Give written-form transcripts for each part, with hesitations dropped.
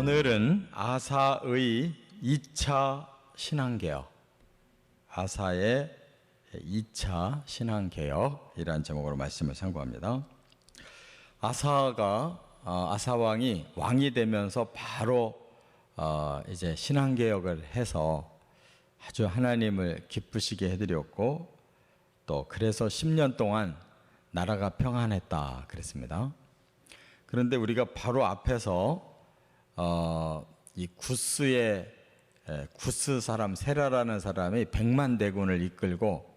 오늘은 아사의 2차 신앙개혁, 아사의 2차 신앙개혁이라는 제목으로 말씀을 상고합니다. 아사 왕이 왕이 되면서 바로 이제 신앙개혁을 해서 아주 하나님을 기쁘시게 해드렸고, 또 그래서 10년 동안 나라가 평안했다 그랬습니다. 그런데 우리가 바로 앞에서 이 구스 사람 세라라는 사람이 100만 대군을 이끌고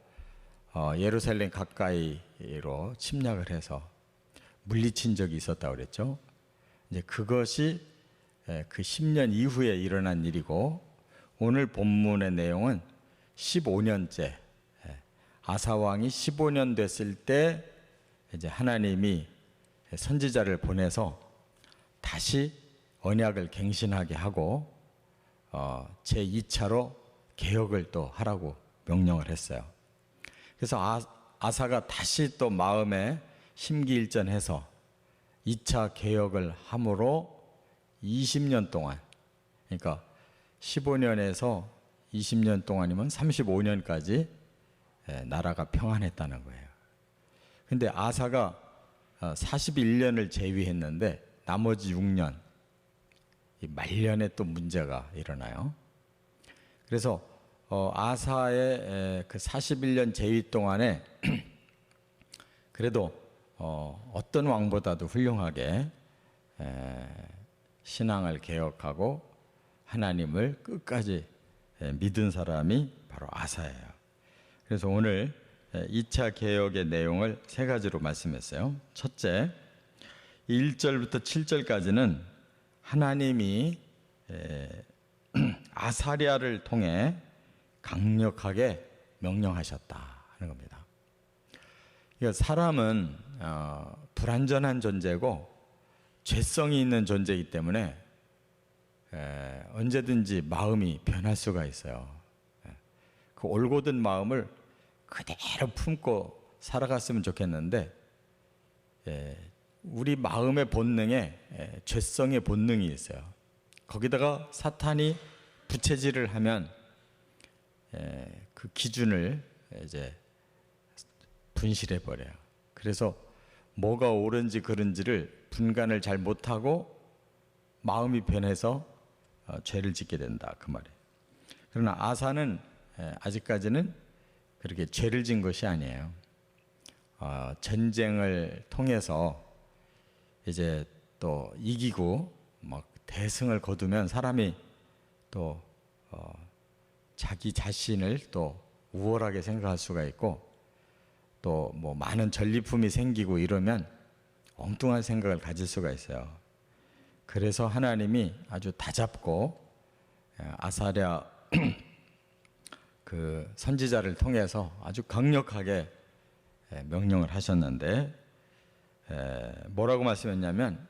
예루살렘 가까이로 침략을 해서 물리친 적이 있었다고 그랬죠. 이제 그것이 그 10년 이후에 일어난 일이고, 오늘 본문의 내용은 15년째, 아사 왕이 15년 됐을 때 이제 하나님이 선지자를 보내서 다시 언약을 갱신하게 하고 제2차로 개혁을 또 하라고 명령을 했어요. 그래서 아사가 다시 또 마음에 심기일전해서 2차 개혁을 함으로 20년 동안, 그러니까 15년에서 20년 동안이면 35년까지 나라가 평안했다는 거예요. 근데 아사가 41년을 제위했는데 나머지 6년 이 말년에 또 문제가 일어나요. 그래서 아사의 그 41년 제위 동안에 그래도 어떤 왕보다도 훌륭하게 신앙을 개혁하고 하나님을 끝까지 믿은 사람이 바로 아사예요. 그래서 오늘 2차 개혁의 내용을 세 가지로 말씀했어요. 첫째, 1절부터 7절까지는 하나님이 아사랴를 통해 강력하게 명령하셨다 하는 겁니다. 그러니까 사람은 불완전한 존재고 죄성이 있는 존재이기 때문에 언제든지 마음이 변할 수가 있어요. 그 올곧은 마음을 그대로 품고 살아갔으면 좋겠는데, 우리 마음의 본능에 죄성의 본능이 있어요. 거기다가 사탄이 부채질을 하면 그 기준을 이제 분실해 버려요. 그래서 뭐가 옳은지 그른지를 분간을 잘 못하고 마음이 변해서 죄를 짓게 된다 그 말이에요. 그러나 아사는 아직까지는 그렇게 죄를 진 것이 아니에요. 전쟁을 통해서 이제 또 이기고 막 대승을 거두면 사람이 또 자기 자신을 또 우월하게 생각할 수가 있고, 또 뭐 많은 전리품이 생기고 이러면 엉뚱한 생각을 가질 수가 있어요. 그래서 하나님이 아주 다잡고 아사랴 그 선지자를 통해서 아주 강력하게 명령을 하셨는데, 뭐라고 말씀했냐면,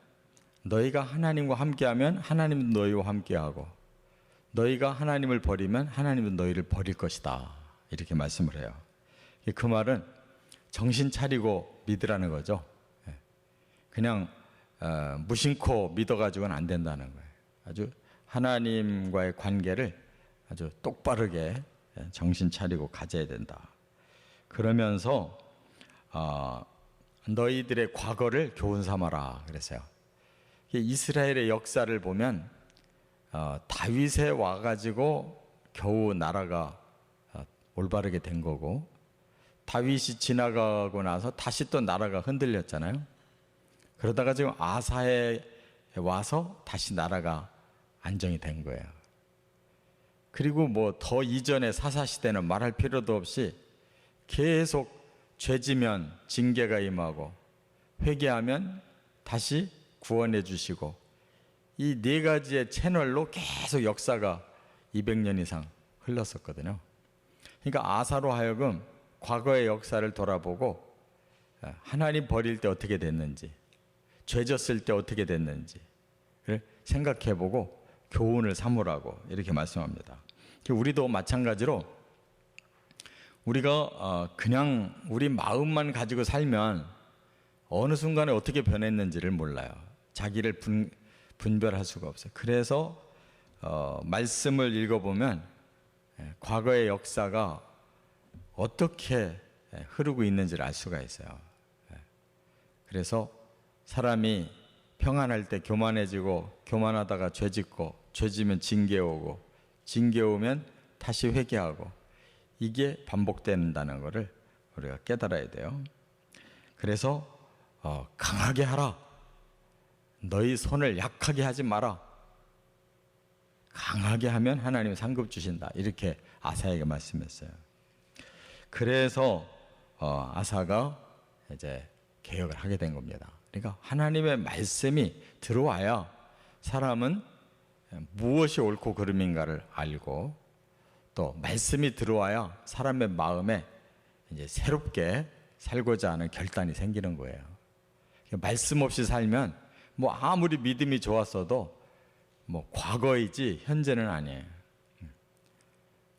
너희가 하나님과 함께하면 하나님도 너희와 함께하고, 너희가 하나님을 버리면 하나님은 너희를 버릴 것이다, 이렇게 말씀을 해요. 그 말은 정신 차리고 믿으라는 거죠. 그냥 무심코 믿어가지고는 안 된다는 거예요. 아주 하나님과의 관계를 아주 똑바르게 정신 차리고 가져야 된다. 그러면서 너희들의 과거를 교훈 삼아라 그랬어요. 이스라엘의 역사를 보면 다윗에 와가지고 겨우 나라가 올바르게 된 거고, 다윗이 지나가고 나서 다시 또 나라가 흔들렸잖아요. 그러다가 지금 아사에 와서 다시 나라가 안정이 된 거예요. 그리고 뭐 더 이전의 사사시대는 말할 필요도 없이 계속 죄지면 징계가 임하고, 회개하면 다시 구원해 주시고, 이 네 가지의 채널로 계속 역사가 200년 이상 흘렀었거든요. 그러니까 아사로 하여금 과거의 역사를 돌아보고 하나님 버릴 때 어떻게 됐는지, 죄졌을 때 어떻게 됐는지를 생각해보고 교훈을 삼으라고 이렇게 말씀합니다. 우리도 마찬가지로 우리가 그냥 우리 마음만 가지고 살면 어느 순간에 어떻게 변했는지를 몰라요. 자기를 분별할 수가 없어요. 그래서 말씀을 읽어보면 과거의 역사가 어떻게 흐르고 있는지를 알 수가 있어요. 그래서 사람이 평안할 때 교만해지고, 교만하다가 죄짓고, 죄지면 징계 오고, 징계 오면 다시 회개하고, 이게 반복된다는 것을 우리가 깨달아야 돼요. 그래서 강하게 하라. 너희 손을 약하게 하지 마라. 강하게 하면 하나님이 상급 주신다. 이렇게 아사에게 말씀했어요. 그래서 아사가 이제 개혁을 하게 된 겁니다. 그러니까 하나님의 말씀이 들어와야 사람은 무엇이 옳고 그름인가를 알고, 또 말씀이 들어와야 사람의 마음에 이제 새롭게 살고자 하는 결단이 생기는 거예요. 말씀 없이 살면 뭐 아무리 믿음이 좋았어도 뭐 과거이지 현재는 아니에요.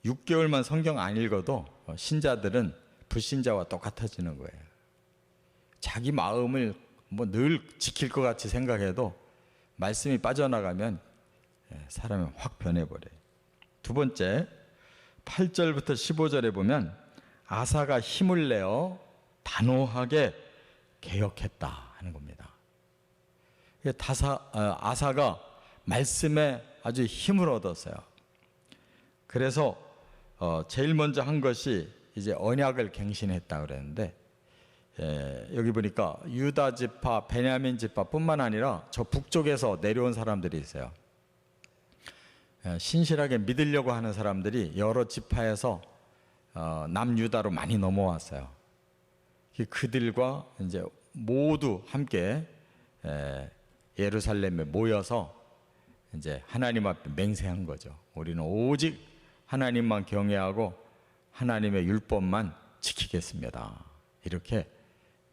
6개월만 성경 안 읽어도 신자들은 불신자와 똑같아지는 거예요. 자기 마음을 뭐 늘 지킬 것 같이 생각해도 말씀이 빠져나가면 사람이 확 변해버려요. 두 번째, 8절부터 15절에 보면 아사가 힘을 내어 단호하게 개혁했다 하는 겁니다. 아사가 말씀에 아주 힘을 얻었어요. 그래서 제일 먼저 한 것이 이제 언약을 갱신했다 그랬는데, 여기 보니까 유다 지파, 베냐민 지파뿐만 아니라 저 북쪽에서 내려온 사람들이 있어요. 신실하게 믿으려고 하는 사람들이 여러 지파에서 남유다로 많이 넘어왔어요. 그들과 이제 모두 함께 예루살렘에 모여서 이제 하나님 앞에 맹세한 거죠. 우리는 오직 하나님만 경외하고 하나님의 율법만 지키겠습니다. 이렇게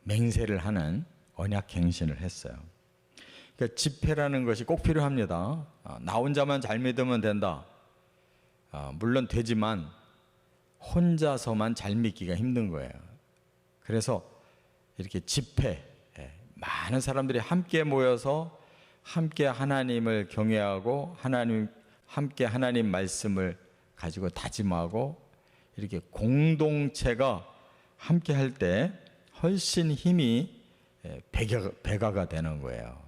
맹세를 하는 언약 갱신을 했어요. 그러니까 집회라는 것이 꼭 필요합니다. 나 혼자만 잘 믿으면 된다. 물론 되지만 혼자서만 잘 믿기가 힘든 거예요. 그래서 이렇게 집회, 많은 사람들이 함께 모여서 함께 하나님을 경외하고 함께 하나님 말씀을 가지고 다짐하고, 이렇게 공동체가 함께 할 때 훨씬 힘이 배가가 되는 거예요.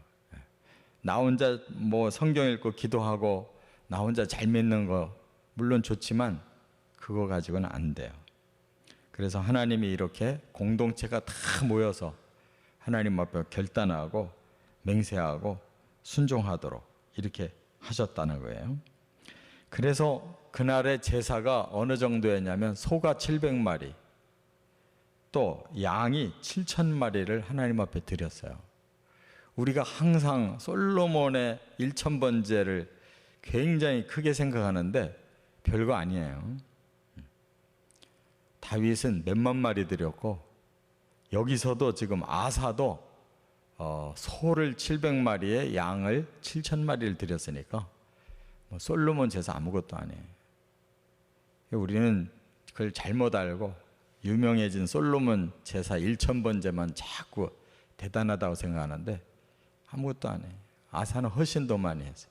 나 혼자 뭐 성경 읽고 기도하고 나 혼자 잘 믿는 거 물론 좋지만 그거 가지고는 안 돼요. 그래서 하나님이 이렇게 공동체가 다 모여서 하나님 앞에 결단하고 맹세하고 순종하도록 이렇게 하셨다는 거예요. 그래서 그날의 제사가 어느 정도였냐면 소가 700마리, 또 양이 7,000마리를 하나님 앞에 드렸어요. 우리가 항상 솔로몬의 1,000번제를 굉장히 크게 생각하는데 별거 아니에요. 다윗은 몇만 마리 드렸고, 여기서도 지금 아사도 소를 700마리에 양을 7,000마리를 드렸으니까 뭐 솔로몬 제사 아무것도 아니에요. 우리는 그걸 잘못 알고 유명해진 솔로몬 제사 1,000번제만 자꾸 대단하다고 생각하는데 아무것도 안 해요. 아사는 훨씬 더 많이 했어요.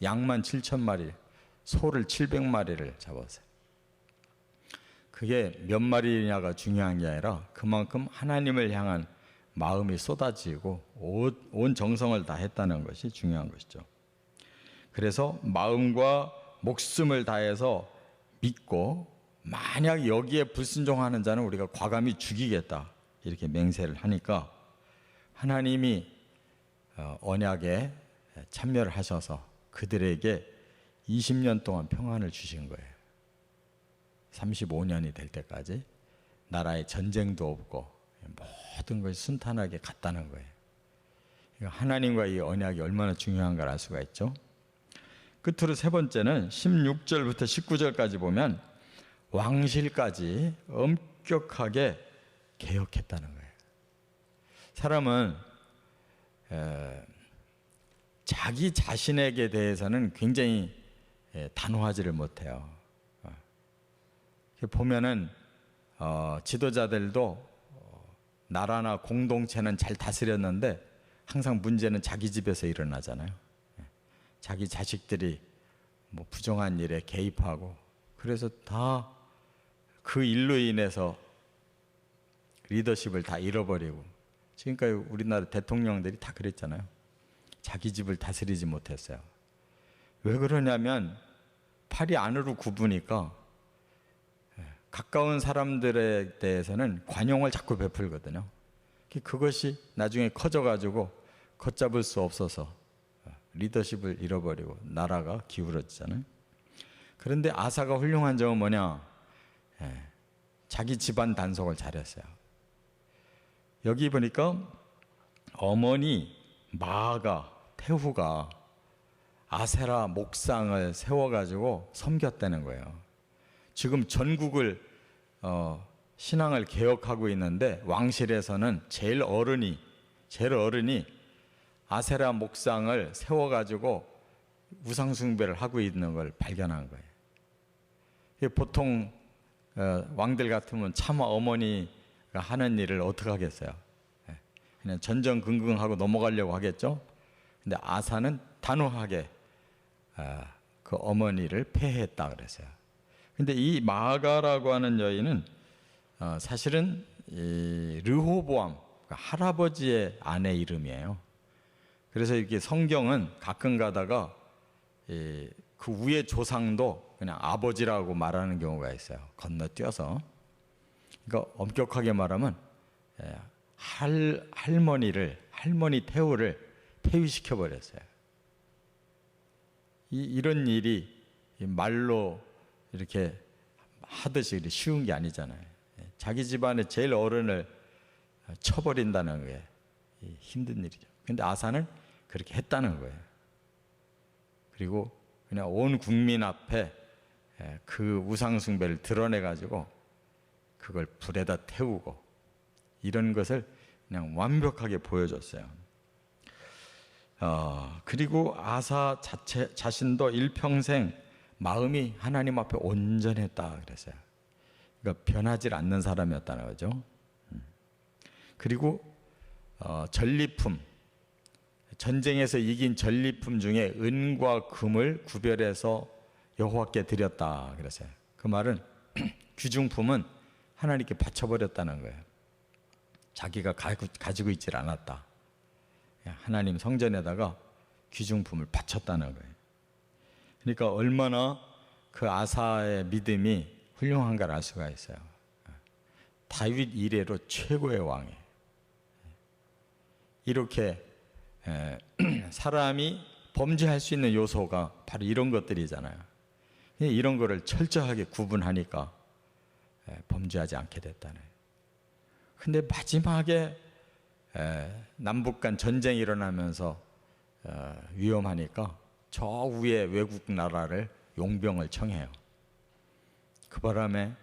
양만 7,000마리, 소를 700마리를 잡았어요. 그게 몇 마리냐가 중요한 게 아니라 그만큼 하나님을 향한 마음이 쏟아지고 온 정성을 다했다는 것이 중요한 것이죠. 그래서 마음과 목숨을 다해서 믿고, 만약 여기에 불순종하는 자는 우리가 과감히 죽이겠다 이렇게 맹세를 하니까 하나님이 언약에 참여를 하셔서 그들에게 20년 동안 평안을 주신 거예요. 35년이 될 때까지 나라에 전쟁도 없고 모든 것이 순탄하게 갔다는 거예요. 그러니까 하나님과 이 언약이 얼마나 중요한가를 알 수가 있죠. 끝으로 세 번째는 16절부터 19절까지 보면 왕실까지 엄격하게 개혁했다는 거예요. 사람은 자기 자신에게 대해서는 굉장히 단호하지를 못해요. 보면은 지도자들도 나라나 공동체는 잘 다스렸는데 항상 문제는 자기 집에서 일어나잖아요. 자기 자식들이 뭐 부정한 일에 개입하고, 그래서 다 그 일로 인해서 리더십을 다 잃어버리고, 지금까지 우리나라 대통령들이 다 그랬잖아요. 자기 집을 다스리지 못했어요. 왜 그러냐면 팔이 안으로 굽으니까 가까운 사람들에 대해서는 관용을 자꾸 베풀거든요. 그것이 나중에 커져가지고 걷잡을 수 없어서 리더십을 잃어버리고 나라가 기울어지잖아요. 그런데 아사가 훌륭한 점은 뭐냐? 자기 집안 단속을 잘했어요. 여기 보니까 어머니 마아가, 태후가 아세라 목상을 세워가지고 섬겼다는 거예요. 지금 전국을 신앙을 개혁하고 있는데 왕실에서는 제일 어른이 아세라 목상을 세워가지고 우상숭배를 하고 있는 걸 발견한 거예요. 보통 왕들 같으면 차마 어머니가 하는 일을 어떻게 하겠어요? 그냥 전전긍긍하고 넘어가려고 하겠죠. 근데 아사는 단호하게 그 어머니를 폐해했다 그랬어요. 근데 이 마아가라고 하는 여인은 사실은 이 르호보암, 그러니까 할아버지의 아내 이름이에요. 그래서 이렇게 성경은 가끔 가다가 그 위의 조상도 그냥 아버지라고 말하는 경우가 있어요. 건너뛰어서. 그러니까 엄격하게 말하면 할머니 태후를 폐위시켜 버렸어요. 이런 일이 말로 이렇게 하듯이 쉬운 게 아니잖아요. 자기 집안의 제일 어른을 쳐버린다는 게 힘든 일이죠. 근데 아사는 그렇게 했다는 거예요. 그리고 그냥 온 국민 앞에 그 우상숭배를 드러내가지고 그걸 불에다 태우고 이런 것을 그냥 완벽하게 보여줬어요. 그리고 아사 자신도 일평생 마음이 하나님 앞에 온전했다 그랬어요. 그러니까 변하지 않는 사람이었다는 거죠. 그리고 전리품, 전쟁에서 이긴 전리품 중에 은과 금을 구별해서 여호와께 드렸다 그랬어요. 그 말은 귀중품은 하나님께 바쳐버렸다는 거예요. 자기가 가지고 있질 않았다. 하나님 성전에다가 귀중품을 바쳤다는 거예요. 그러니까 얼마나 그 아사의 믿음이 훌륭한가를 알 수가 있어요. 다윗 이래로 최고의 왕이에요. 이렇게 사람이 범죄할 수 있는 요소가 바로 이런 것들이잖아요. 이런 거를 철저하게 구분하니까 범죄하지 않게 됐다는 거예요. 근데 마지막에 남북 간 전쟁이 일어나면서 위험하니까 저 위에 외국 나라를 용병을 청해요. 그 바람에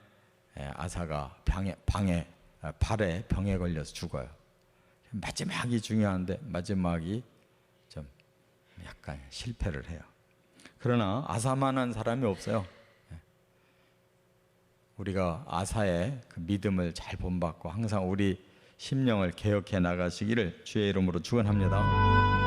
아사가 발에 병에 걸려서 죽어요. 마지막이 중요한데 마지막이 좀 약간 실패를 해요. 그러나 아사만한 사람이 없어요. 우리가 아사의 그 믿음을 잘 본받고 항상 우리 심령을 개혁해 나가시기를 주의 이름으로 축원합니다.